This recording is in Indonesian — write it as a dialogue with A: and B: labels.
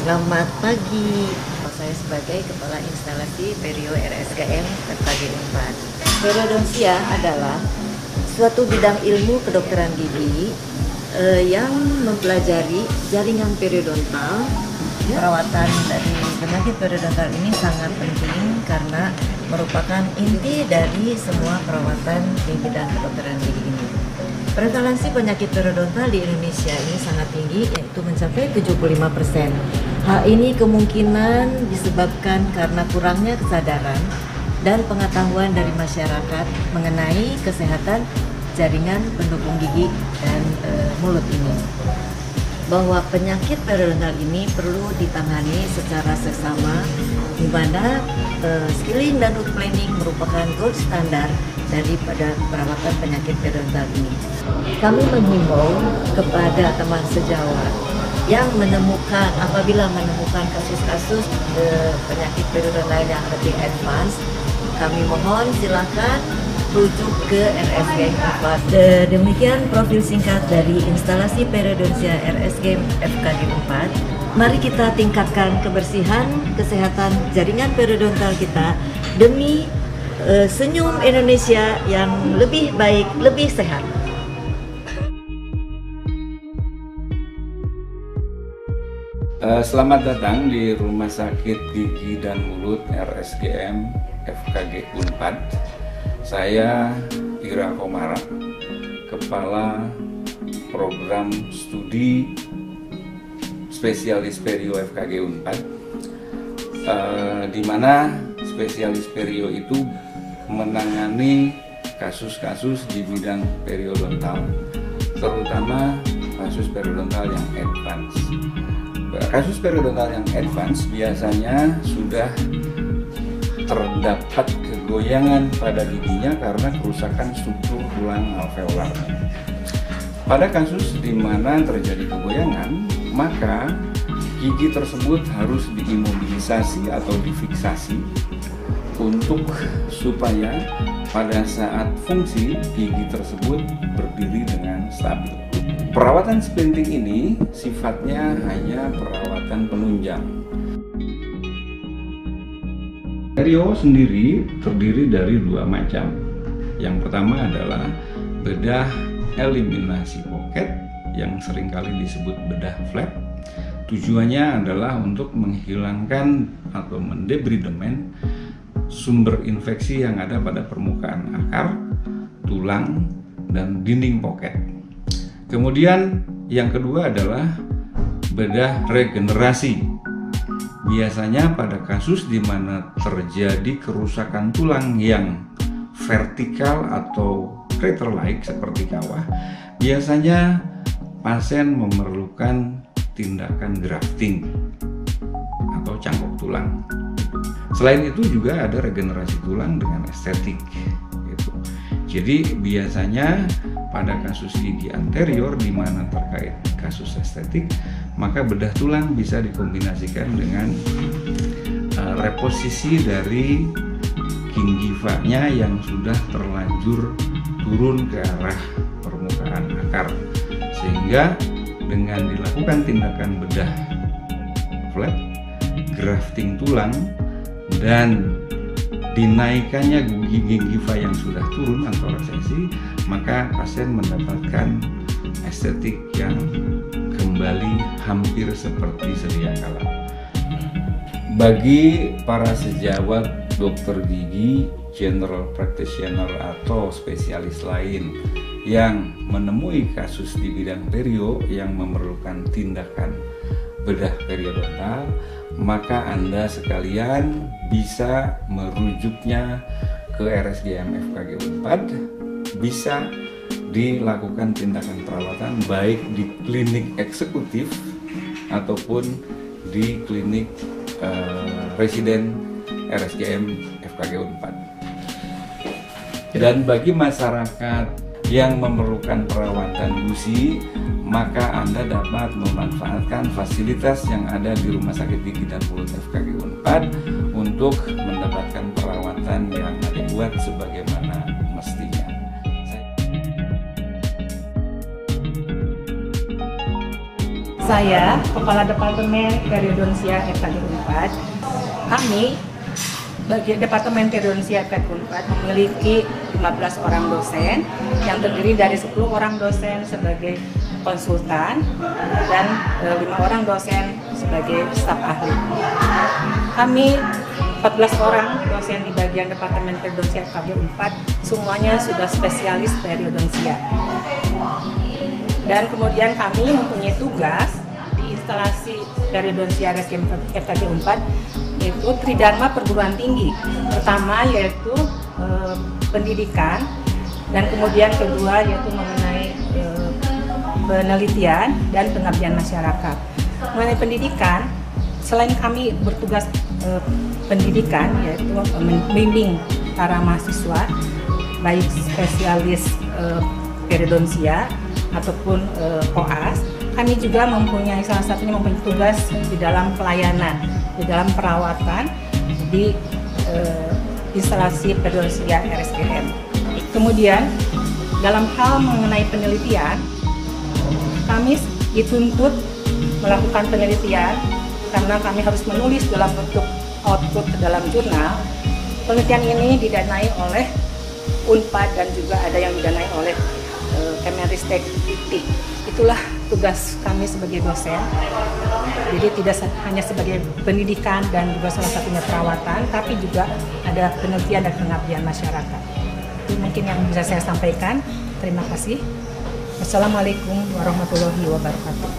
A: Selamat pagi, saya sebagai Kepala Instalasi Perio RSGM FKG 4. Periodontia adalah suatu bidang ilmu kedokteran gigi yang mempelajari jaringan periodontal. Perawatan dari penyakit periodontal ini sangat penting karena merupakan inti dari semua perawatan di bidang kedokteran gigi ini. Prevalensi penyakit periodontal di Indonesia ini sangat tinggi, yaitu mencapai 75%. Hal ini kemungkinan disebabkan karena kurangnya kesadaran dan pengetahuan dari masyarakat mengenai kesehatan jaringan pendukung gigi dan mulut ini. Bahwa penyakit periodontal ini perlu ditangani secara seksama, di mana skilling dan root planning merupakan gold standar daripada perawatan penyakit periodontal ini. Kami menghimbau kepada teman sejawat yang apabila menemukan kasus-kasus penyakit periodontal yang lebih advance, kami mohon silakan rujuk ke RSGM 4. Demikian profil singkat dari instalasi periodontia RSGM FKG 4. Mari kita tingkatkan kebersihan kesehatan jaringan periodontal kita demi senyum Indonesia yang lebih baik, lebih sehat.
B: Selamat datang di Rumah Sakit Gigi dan Mulut RSGM FKG Unpad. Saya Ira Komara, Kepala Program Studi Spesialis Perio FKG Unpad, di mana spesialis perio itu menangani kasus-kasus di bidang periodontal, terutama kasus periodontal yang advance. Kasus periodontal yang advance biasanya sudah terdapat kegoyangan pada giginya karena kerusakan struktur tulang alveolar. Pada kasus di mana terjadi kegoyangan, maka gigi tersebut harus diimobilisasi atau difiksasi supaya pada saat fungsi gigi tersebut berdiri dengan stabil. Perawatan splinting ini sifatnya hanya perawatan penunjang. Perio sendiri terdiri dari dua macam. Yang pertama adalah bedah eliminasi pocket yang seringkali disebut bedah flap. Tujuannya adalah untuk menghilangkan atau mendebridemen sumber infeksi yang ada pada permukaan akar, tulang, dan dinding pocket. Kemudian yang kedua adalah bedah regenerasi. Biasanya pada kasus di mana terjadi kerusakan tulang yang vertikal atau crater-like seperti kawah, biasanya pasien memerlukan tindakan grafting atau cangkok tulang. Selain itu juga ada regenerasi tulang dengan estetik. Jadi biasanya pada kasus gigi anterior di mana terkait kasus estetik, maka bedah tulang bisa dikombinasikan dengan reposisi dari gingivanya yang sudah terlanjur turun ke arah permukaan akar, sehingga dengan dilakukan tindakan bedah flap, grafting tulang, dan dinaikannya gingiva yang sudah turun atau resesi, maka pasien mendapatkan estetik yang kembali hampir seperti sedia kala. Bagi para sejawat dokter gigi, general practitioner atau spesialis lain yang menemui kasus di bidang perio yang memerlukan tindakan bedah periodontal, maka Anda sekalian bisa merujuknya ke RSGM FKG Unpad, bisa dilakukan tindakan perawatan baik di klinik eksekutif ataupun di klinik residen RSGM FKG Unpad. Dan bagi masyarakat yang memerlukan perawatan gusi, maka Anda dapat memanfaatkan fasilitas yang ada di Rumah Sakit Gigi dan Mulut FKG Unpad untuk mendapatkan perawatan yang adekuat sebagaimana mestinya.
C: Saya, Kepala Departemen Periodontia FKG Unpad. Kami, bagi Departemen Periodontia FKG Unpad, memiliki 15 orang dosen yang terdiri dari 10 orang dosen sebagai konsultan dan 5 orang dosen sebagai staf ahli. Kami 14 orang dosen di bagian Departemen Periodontia FKG Unpad, semuanya sudah spesialis periodontia. Dan kemudian kami mempunyai tugas di instalasi periodontia RSGM FKG Unpad, yaitu Tridharma Perguruan Tinggi. Pertama yaitu pendidikan, dan kemudian kedua yaitu mengenai penelitian dan pengabdian masyarakat. Mengenai pendidikan, selain kami bertugas pendidikan, yaitu membimbing para mahasiswa baik spesialis periodontia ataupun koas, kami juga mempunyai salah satunya mempunyai tugas di dalam pelayanan, di dalam perawatan di instalasi periodontia RSGM. Kemudian dalam hal mengenai penelitian, kami dituntut melakukan penelitian karena kami harus menulis dalam bentuk output ke dalam jurnal. Penelitian ini didanai oleh Unpad dan juga ada yang didanai oleh Kemenristek Dikti. Itulah tugas kami sebagai dosen. Jadi tidak hanya sebagai pendidikan dan juga salah satunya perawatan, tapi juga ada penelitian dan pengabdian masyarakat. Itu mungkin yang bisa saya sampaikan. Terima kasih. Wassalamualaikum warahmatullahi wabarakatuh.